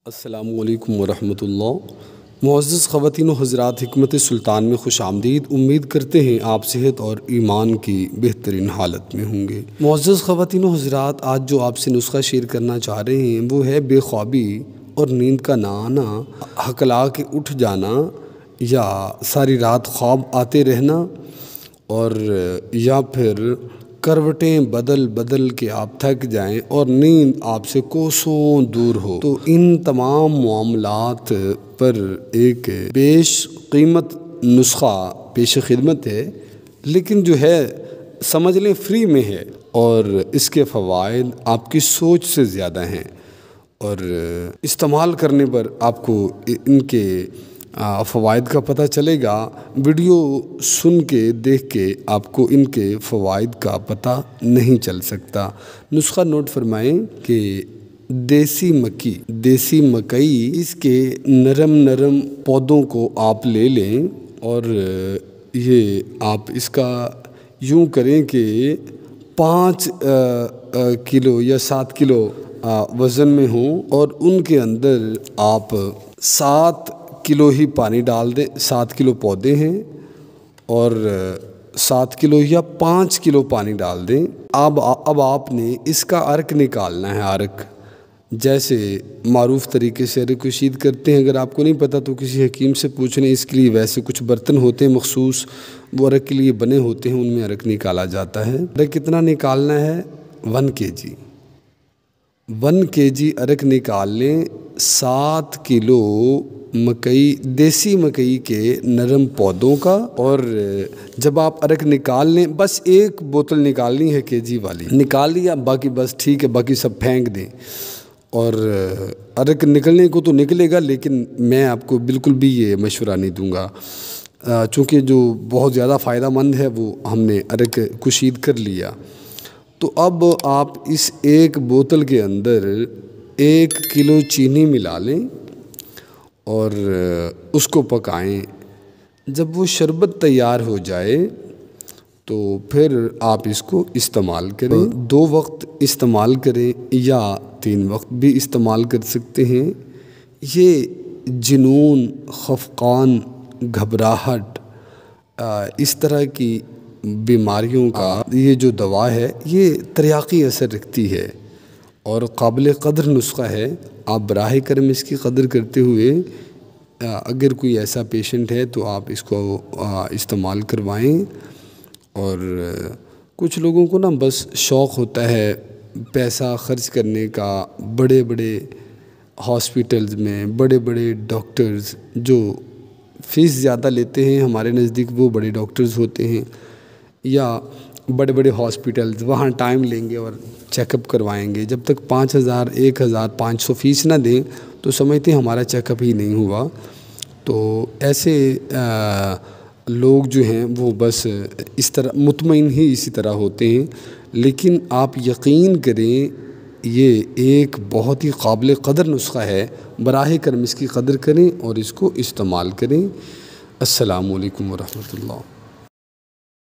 السلام علیکم ورحمۃ اللہ۔ معزز خواتین و حضرات، حکمت سلطان میں خوش آمدید۔ امید کرتے ہیں آپ صحت اور ایمان کی بہترین حالت میں ہوں گے۔ معزز خواتین و حضرات، آج جو آپ سے نسخہ شیئر کرنا چاہ رہے ہیں وہ ہے بے خوابی اور نیند کا نہ آنا، ہکلا کے اٹھ جانا یا ساری رات خواب آتے رہنا، اور یا پھر کروٹیں بدل بدل کے آپ تھک جائیں اور نیند آپ سے کوسوں دور ہو۔ تو ان تمام معاملات پر ایک بیش قیمت نسخہ پیش خدمت ہے، لیکن جو ہے سمجھ لیں فری میں ہے، اور اس کے فوائد آپ کی سوچ سے زیادہ ہیں، اور استعمال کرنے پر آپ کو ان کے فوائد کا پتہ چلے گا۔ ویڈیو سن کے دیکھ کے آپ کو ان کے فوائد کا پتہ نہیں چل سکتا۔ نسخہ نوٹ فرمائیں کہ دیسی مکئی، اس کے نرم نرم پودوں کو آپ لے لیں، اور یہ آپ اس کا یوں کریں کہ 5 کلو یا 7 کلو وزن میں ہوں، اور ان کے اندر آپ 7 کلو ہی پانی ڈال دیں۔ 7 کلو پودے ہیں اور 7 کلو یا 5 کلو پانی ڈال دیں۔ اب آپ نے اس کا عرق نکالنا ہے۔ عرق جیسے معروف طریقے سے عرق کشید کرتے ہیں، اگر آپ کو نہیں پتہ تو کسی حکیم سے پوچھ لیں۔ اس کے لیے ویسے کچھ برتن ہوتے ہیں مخصوص، وہ عرق کے لیے بنے ہوتے ہیں، ان میں عرق نکالا جاتا ہے۔ عرق کتنا نکالنا ہے؟ 1 kg 1 kg عرق نکال لیں۔ 7 کلو مکئی، دیسی مکئی کے نرم پودوں کا، اور جب آپ عرق نکال لیں، بس 1 بوتل نکالنی ہے kg والی، نکال لیا، باقی بس ٹھیک ہے، باقی سب پھینک دیں۔ اور عرق نکلنے کو تو نکلے گا، لیکن میں آپ کو بالکل بھی یہ مشورہ نہیں دوں گا، چونکہ جو بہت زیادہ فائدہ مند ہے وہ ہم نے عرق کشید کر لیا۔ تو اب آپ اس 1 بوتل کے اندر 1 کلو چینی ملا لیں اور اس کو پکائیں۔ جب وہ شربت تیار ہو جائے تو پھر آپ اس کو استعمال کریں۔ 2 وقت استعمال کریں یا 3 وقت بھی استعمال کر سکتے ہیں۔ یہ جنون، خفقان، گھبراہٹ، اس طرح کی بیماریوں کا یہ جو دوا ہے، یہ تریاقی اثر رکھتی ہے اور قابل قدر نسخہ ہے۔ آپ براہ کرم اس کی قدر کرتے ہوئے اگر کوئی ایسا پیشنٹ ہے تو آپ اس کو استعمال کروائیں۔ اور کچھ لوگوں کو نا بس شوق ہوتا ہے پیسہ خرچ کرنے کا، بڑے بڑے ہاسپٹلز میں بڑے بڑے ڈاکٹرز جو فیس زیادہ لیتے ہیں، ہمارے نزدیک وہ بڑے ڈاکٹرز ہوتے ہیں، یا بڑے بڑے ہاسپٹلز، وہاں ٹائم لیں گے اور چیک اپ کروائیں گے۔ جب تک 5000 1500 فیس نہ دیں تو سمجھتے ہیں ہمارا چیک اپ ہی نہیں ہوا۔ تو ایسے لوگ جو ہیں وہ بس اس طرح مطمئن ہی اسی طرح ہوتے ہیں، لیکن آپ یقین کریں یہ ایک بہت ہی قابل قدر نسخہ ہے۔ براہ کرم اس کی قدر کریں اور اس کو استعمال کریں۔ السلام علیکم ورحمۃ اللہ۔